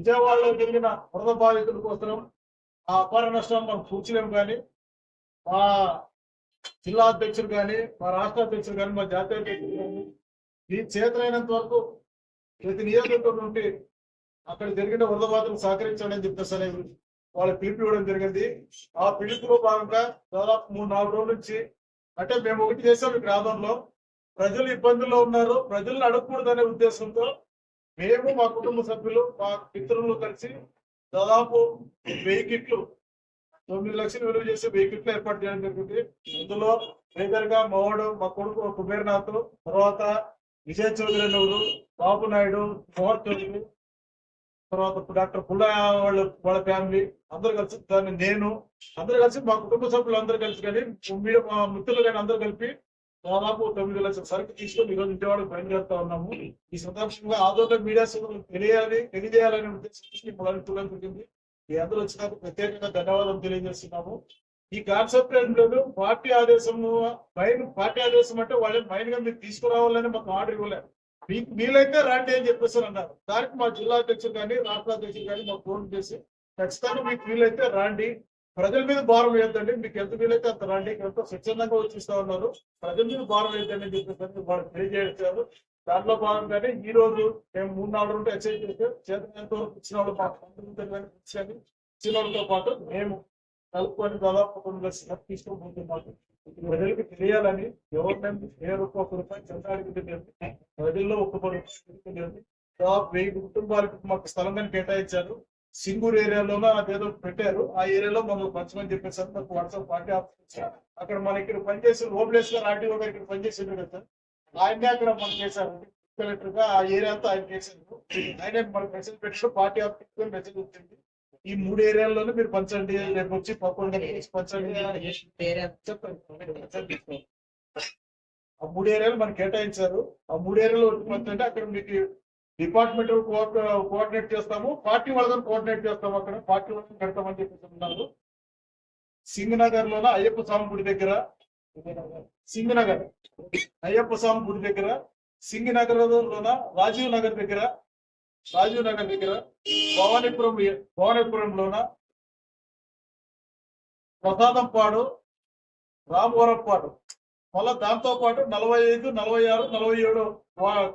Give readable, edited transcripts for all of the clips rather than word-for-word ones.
విజయవాడలో జరిగిన వరద బాధితుల కోసం ఆ అపార నష్టాన్ని మనం కూర్చలేము. కానీ మా జిల్లా అధ్యక్షులు కానీ, మా రాష్ట్ర అధ్యక్షులు కానీ, మా జాతీయ అధ్యక్షులు కానీ ఈ చేతనైనంత వరకు ప్రతి నియోజకవర్గం నుండి అక్కడ జరిగిన వరద బాధలు సహకరించండి అని చెప్పేసి అనేది వాళ్ళ పిలుపు ఇవ్వడం జరిగింది. ఆ పిలుపులో భాగంగా దాదాపు 3-4 రోజుల నుంచి అంటే మేము ఒకటి చేసాం. ఇక్కడ ఆదంలో ప్రజలు ఇబ్బందుల్లో ఉన్నారు, ప్రజలను అడగకూడదనే ఉద్దేశంతో మేము మా కుటుంబ సభ్యులు మా మిత్రులు కలిసి దాదాపు 1000 కిట్లు 9 లక్షలు విలువ చేసి 1000 కిట్లు ఏర్పాటు చేయడం జరిగింది. ఇందులో గా మావాడు మా కొడుకు కుబేర్నాథ్, తర్వాత విజయ్ చౌదరి నూరు, బాబు నాయుడు, మోహన్ చౌదరి, తర్వాత డాక్టర్ పుల్లయ్య వాళ్ళ ఫ్యామిలీ అందరూ కలిసి దాన్ని నేను అందరూ కలిసి మా కుటుంబ సభ్యులు అందరూ కలిసి కానీ మా మిత్రులు కానీ అందరూ కలిపి దాదాపు 9 లక్షల సరుకు తీసుకొని ఈరోజు విజయవాడకు బయలుదేరుతా ఉన్నాము. ఈ సందర్భంగా ఆదోళన మీడియా సోదరులు తెలియజేయాలనే ఉద్దేశం జరిగింది. మీ అందరూ వచ్చినందుకు ప్రత్యేకంగా ధన్యవాదాలు తెలియజేస్తున్నాము. ఈ కాన్సెప్ట్ ఏం లేదు, పార్టీ ఆదేశము పార్టీ ఆదేశం అంటే వాళ్ళని మైన్ గా మీరు తీసుకురావాలని మాకు ఆర్డర్ ఇవ్వలేదు. మీకు వీలైతే రండి అని చెప్పేసి అన్నారు. దానికి మా జిల్లా అధ్యక్షులు కానీ రాష్ట్ర అధ్యక్షులు కానీ మాకు ఫోన్ చేసి ఖచ్చితంగా మీకు వీలైతే రండి, ప్రజల మీద భారం వేయద్దండి, మీకు ఎంత వీలైతే అంత రండి, ఎంతో స్వచ్ఛందంగా వచ్చిస్తా ఉన్నారు, ప్రజల మీద భారం వేయద్దండి అని చెప్పేసి వాళ్ళు తెలియజేశారు. దాంట్లో భాగంగానే ఈ రోజు మేము 3-4 రోజులు ఎక్సైజ్ చేస్తే చేతనంత వరకు ఇచ్చిన వాళ్ళు ఇచ్చిన వాళ్ళతో పాటు మేము కలుపుకొని దాదాపు 9 లక్షలు తీసుకోబోతున్నాము. ప్రజలకు తెలియాలని గవర్నమెంట్ ₹1 చందానికి తెలియదు, ప్రజల్లో ₹1 దాదాపు 1000 కుటుంబాలకు మాకు స్థలంగా కేటాయించారు. సింగూరు ఏరియాలోనూ అదేదో పెట్టారు, ఆ ఏరియాలో మమ్మల్ని పంచమని చెప్పేసారు. మాకు వాట్సాప్ పార్టీ ఆఫీస్ అక్కడ మన ఇక్కడ పనిచేసి ఓబ్లేస్ గారు ఆర్టీఓ గారు ఇక్కడ పనిచేసిండ్రు కదా, ఆయనే అక్కడ మనం చేశారు కలెక్టర్ గా. ఆ ఏరియా అంతా ఆయన చేశారు. ఆయన మనకు మెసేజ్ పెట్టారు, పార్టీ ఆఫీస్ మెసేజ్ వచ్చింది. ఈ 3 ఏరియాల్లోనే మీరు పంచండి, రేపు వచ్చి పంచండి చెప్పండి. ఆ 3 ఏరియాలు మనకి కేటాయించారు. ఆ 3 ఏరియాలో పంచండి. అక్కడ మీకు డిపార్ట్మెంట్ కోఆర్డినేట్ చేస్తాము, పార్టీ వాళ్ళని కోఆర్డినేట్ చేస్తాము. అక్కడ పార్టీ వాళ్ళని పెడతామని చెప్పేసి ఉన్నారు. సింగనగర్ లోన అయ్యప్ప స్వామి గుడి దగ్గర, సింగనగర్ అయ్యప్ప స్వామి గుడి దగ్గర, సింగనగర్ లోన రాజీవ్ నగర్ దగ్గర భవానీపురంలోన ప్రసాదంపాడు, రామవరంపాడు, మళ్ళా దాంతో పాటు 45, 46, 47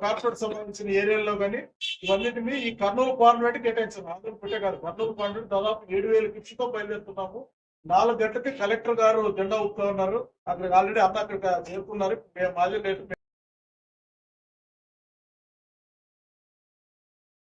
కార్పొరేట్ సంబంధించిన ఏరియాల్లో కానీ ఇవన్నిటిని ఈ కర్నూలు పార్లమెంట్ కేటాయించాము. ఆంధ్ర పెట్టే కాదు, కర్నూలు పార్లమెంట్ దాదాపు 7000 కిట్స్తో బయలుదేరుతున్నాము. 4 గంటలకి కలెక్టర్ గారు జెండా ఊపుతా ఉన్నారు. అక్కడ ఆల్రెడీ అంతా అక్కడ చేరుకున్నారు. మాజీ